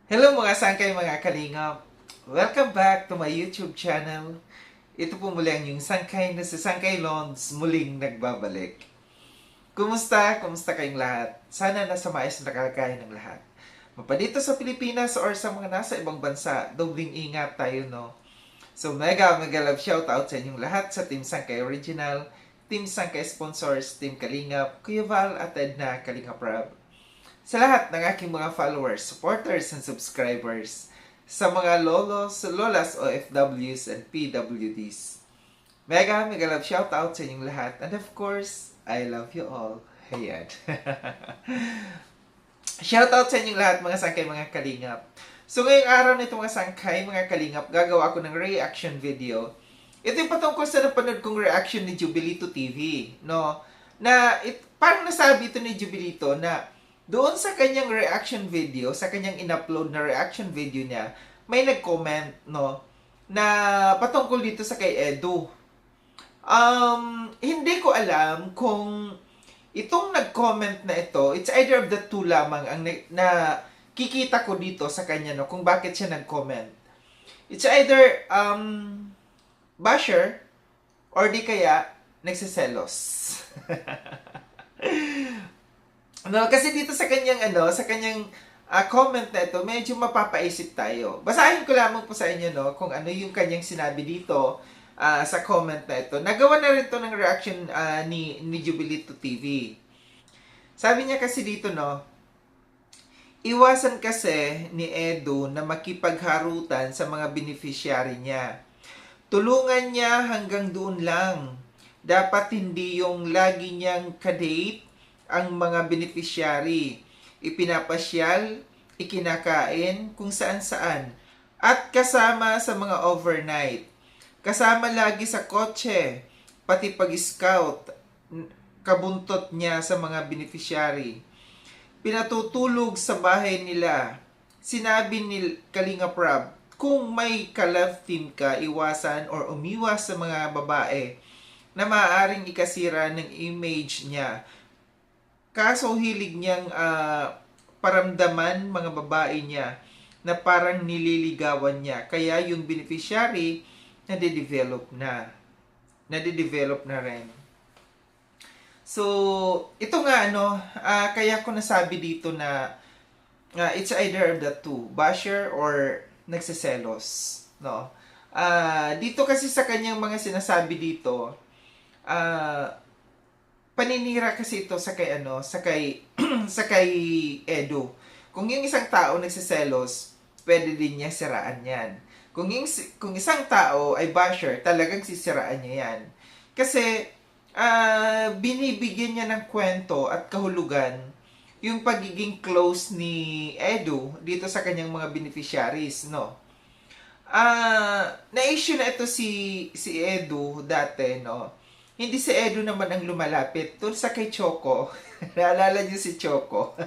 Hello mga sangkay mga kalingap! Welcome back to my YouTube channel. Ito po muli ang yung sangkay na si Sangkay Lons muling nagbabalik. Kumusta? Kumusta kayong lahat? Sana nasa maayos na kalagayan ng lahat. Mapadito sa Pilipinas or sa mga nasa ibang bansa, dobling ingat tayo, no? So mega love shoutout sa inyong lahat sa Team Sangkay Original, Team Sangkay Sponsors, Team Kalingap, Kuya Val at Edna Kalingap Rab. Sa lahat ng aking mga followers, supporters, and subscribers, sa mga lolos, lolas, OFWs, and PWDs. Mega love shoutout sa inyong lahat. And of course, I love you all. Ayan. Shoutout sa inyong lahat mga sangkay, mga kalingap. So ngayong araw nito mga sangkay, mga kalingap, gagawa ako ng reaction video. Ito yung patungkol sa napanood kong reaction ni Jubilito TV. No? Parang nasabi ito ni Jubilito na doon sa kanyang reaction video, sa kanyang in-upload na reaction video niya, may nag-comment, no, na patungkol dito sa kay Edu. Hindi ko alam kung itong nag-comment na ito, it's either of the two lamang ang na kikita ko dito sa kanya, no, kung bakit siya nag-comment. It's either basher or di kaya nagsiselos. No, kasi dito sa kanyang comment na ito, medyo mapapaisip tayo. Basahin ko lamang po sa inyo, no, kung ano yung kanyang sinabi dito sa comment na ito. Nagawa na rin to ng reaction ni Jubilito TV. Sabi niya kasi dito, no, iwasan kasi ni Edu na makipagharutan sa mga beneficiary niya. Tulungan niya hanggang doon lang. Dapat hindi yung lagi niyang kadate ang mga beneficiary. Ipinapasyal, ikinakain kung saan-saan. At kasama sa mga overnight. Kasama lagi sa kotse. Pati pag-scout, kabuntot niya sa mga beneficiary. Pinatutulog sa bahay nila. Sinabi ni Kalinga Prab, kung may ka-love team ka, iwasan or umiwas sa mga babae na maaaring ikasira ng image niya. Kaso hilig niyang paramdaman mga babae niya na parang nililigawan niya. Kaya yung beneficiary nade-develop na. Nade-develop na rin. So, ito nga kaya ko nasabi dito na it's either of the two, basher or nagsiselos, no? Dito kasi sa kanyang mga sinasabi dito, paninira kasi ito sa kay sa kay Edu. Kung yung isang tao nagsiselos, pwede din niya siraan 'yan. Kung isang tao ay basher, talagang sisiraan niya 'yan. Kasi binibigyan niya ng kwento at kahulugan yung pagiging close ni Edu dito sa kanyang mga beneficiaries, no? Na-issue na ito si Edu dati, no? Hindi si Edu naman ang lumalapit. Doon sa kay Choco. Naalala niyo si Choco?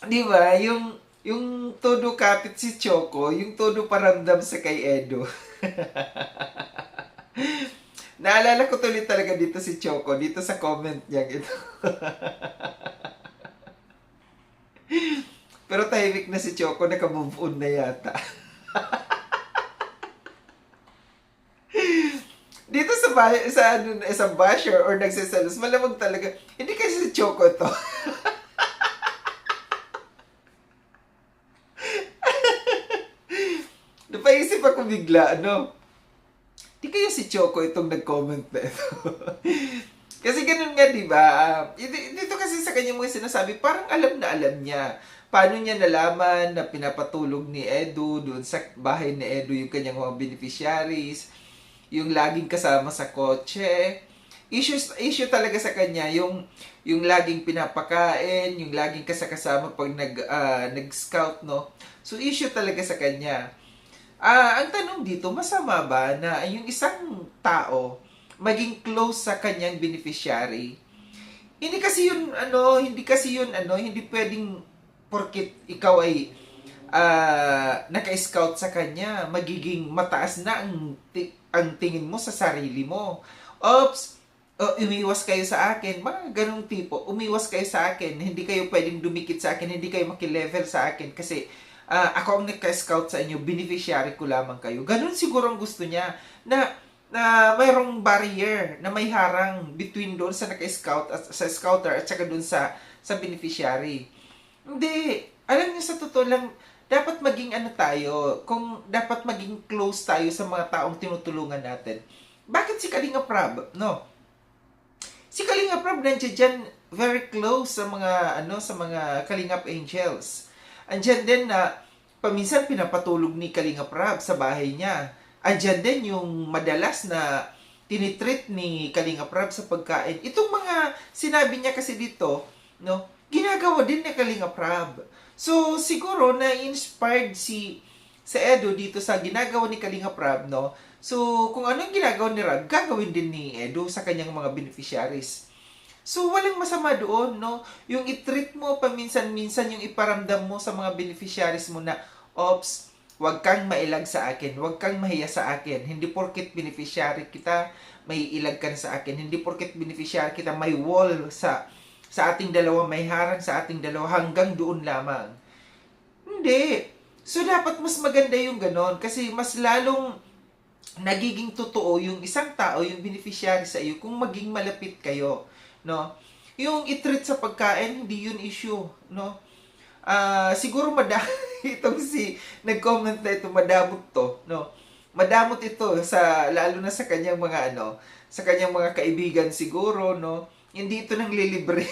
Di ba? Yung todo kapit si Choco, yung todo paramdam sa kay Edu. Naalala ko tuloy talaga dito si Choco, dito sa comment niya ito. Pero tahimik na si Choco, naka-move on na yata. Dito sa basher or nagsiselos, malamang talaga, hindi kasi si Choco to. Napaisip ako bigla, di kaya si Choco itong nag-comment na ito. Kasi ganun nga, di ba? Dito kasi sa kanyang mga sinasabi, parang alam na alam niya. Paano niya nalaman na pinapatulog ni Edu doon sa bahay ni Edu yung kanyang mga beneficiaries, yung laging kasama sa kotse. Issue talaga sa kanya yung laging pinapakain, yung laging kasama pag nag-scout, no? So issue talaga sa kanya. Ang tanong dito, masama ba na yung isang tao maging close sa kanyang beneficiary? Hindi pwedeng porkit ikaw ay naka-scout sa kanya, magiging mataas na ang tingin mo sa sarili mo. Oops, umiwas kayo sa akin, mga ganong tipo, umiwas kayo sa akin, hindi kayo pwedeng dumikit sa akin, hindi kayo makilevel sa akin kasi ako ang nagka-scout sa inyo, beneficiary ko lamang kayo. Ganon siguro ang gusto niya, na mayroong barrier, na may harang between doon sa naka-scout at sa scouter at saka doon sa beneficiary. Hindi, alam niyo sa totoo lang, dapat maging ano tayo, kung dapat maging close tayo sa mga taong tinutulungan natin. Bakit si Kalinga Prab? No, si Kalinga Prab nandiyan dyan very close sa mga sa mga Kalingap Angels. Andiyan din na paminsan pinapatulog ni Kalinga Prab sa bahay niya. Andiyan din yung madalas na tinitreat ni Kalinga Prab sa pagkain. Itong mga sinabi niya kasi dito, no, ginagawa din ni Kalinga Prab. So siguro na inspired sa Edo dito sa ginagawa ni Kalinga Prab, no? So, kung anong ginagawa ni Rab, gagawin din ni Edo sa kanyang mga beneficiaries. So, walang masama doon, no? Yung i-treat mo paminsan-minsan, yung iparamdam mo sa mga beneficiaries mo na, ops, wag kang mailag sa akin, wag kang mahiya sa akin. Hindi porket beneficiary kita, may ilag ka na sa akin. Hindi porket beneficiary kita, may wall sa ating dalawa, may harang sa ating dalawa, hanggang doon lamang. Hindi. So, dapat mas maganda yung ganon, kasi mas lalong nagiging totoo yung isang tao, yung beneficiary sa iyo kung maging malapit kayo, no? Yung i-treat sa pagkain, hindi yun issue, no? Siguro itong si nag-comment na ito, madamot to, no? Madamot ito sa lalo na sa kanyang mga sa kanyang mga kaibigan siguro, no? Hindi ito nang lilibre.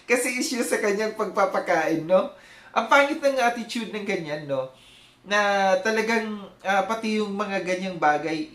Kasi issue sa kanyang pagpapakain, no? Ang pangit ng attitude ng ganyan, no? Na talagang pati yung mga ganyang bagay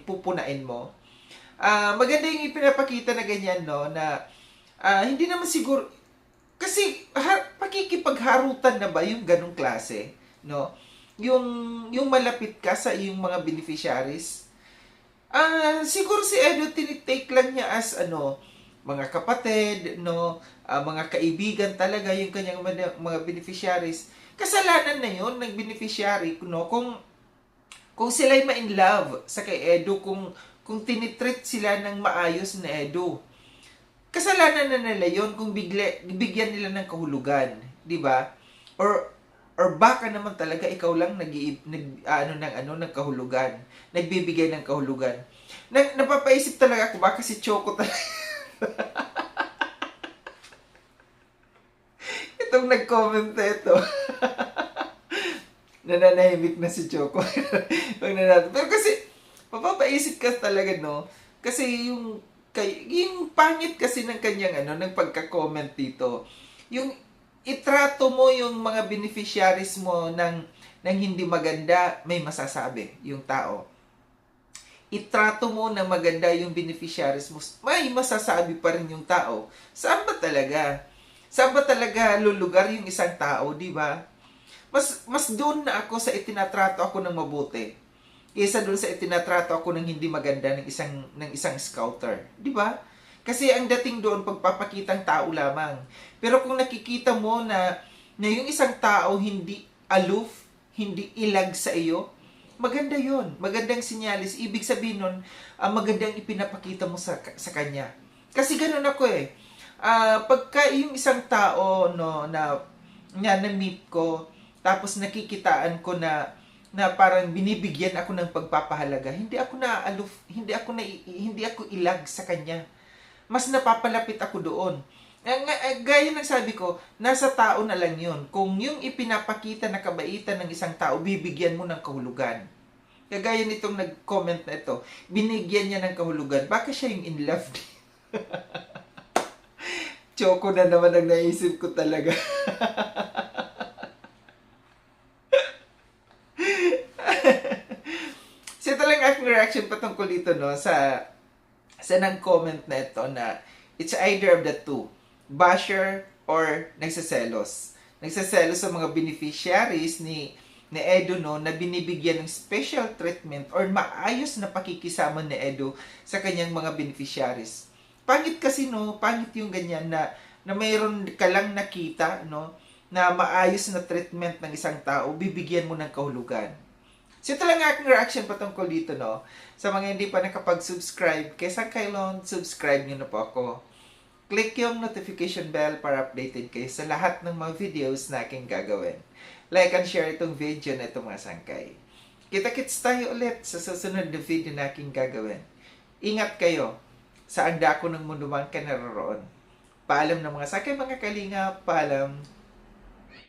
pupunain mo. Maganda yung ipinapakita na ganyan, no, na hindi naman siguro kasi pakikipagharutan na ba yung ganong klase, no? Yung malapit ka sa iyong mga beneficiaries. Siguro si Edo tinitake lang niya as mga kapatid, no, mga kaibigan talaga yung kanyang mga beneficiaries. Kasalanan na yun ng beneficiary, no? Kung sila'y ma-in love sa kay Edo, kung tinitreat sila ng maayos na Edo. Kasalanan na nila yun kung bigyan nila ng kahulugan, di ba? Or baka naman talaga ikaw lang ng kahulugan, nagbibigay ng kahulugan. Napapaisip talaga ako, baka si Choco talaga. Itong nag-comment na ito. Nananahimik na si Choco. Pero kasi, mapapaisip ka talaga, no? Kasi yung pangit kasi ng kanyang ng pagka-comment dito. Yung itrato mo yung mga beneficiaries mo ng hindi maganda, may masasabi yung tao. Itrato mo ng maganda yung beneficiaries mo, may masasabi pa rin yung tao. Saan ba talaga? Saan ba talaga lulugar yung isang tao, di ba? Mas doon na ako sa itinatrato ako ng mabuti kaysa doon sa itinatrato ako ng hindi maganda ng isang scouter, di ba? Kasi ang dating doon pagpapakitang tao lamang. Pero kung nakikita mo na yung isang tao hindi aloof, hindi ilag sa iyo, maganda yon, magandang sinyalis. Ibig sabihin nun, magandang ipinapakita mo sa kanya. Kasi ganun ako eh. Pagka yung isang tao na-meet ko, tapos nakikitaan ko na parang binibigyan ako ng pagpapahalaga, hindi ako na-aloof, hindi ako ilag sa kanya. Mas napapalapit ako doon. Gaya ng sabi ko, nasa tao na lang yun. Kung yung ipinapakita na kabaitan ng isang tao, bibigyan mo ng kahulugan. Kagaya nitong nag-comment na ito, binigyan niya ng kahulugan. Baka siya yung in love. Choco na naman ang naisip ko talaga. So ito lang aking reaction patungkol dito, no, sa nag-comment na ito na it's either of the two. Basher or nagseselos. Nagseselos sa mga beneficiaries ni Edo, no, na binibigyan ng special treatment or maayos na pakikisama ni Edo sa kanyang mga beneficiaries. Pangit kasi, no, pangit yung ganyan na mayroon ka lang nakita, no, na maayos na treatment ng isang tao, bibigyan mo ng kahulugan. So ito lang ang aking reaction patungkol dito, no? Sa mga hindi pa nakapag-subscribe, kaysa kayo subscribe nyo na po ako. Click yung notification bell para updated kayo sa lahat ng mga videos na aking gagawin. Like and share itong video na itong mga sangkay. Kita-kits tayo ulit sa susunod na video na aking gagawin. Ingat kayo. Saan dako ng mundo man ka naroon. Paalam ng mga sakay mga kalinga. Paalam.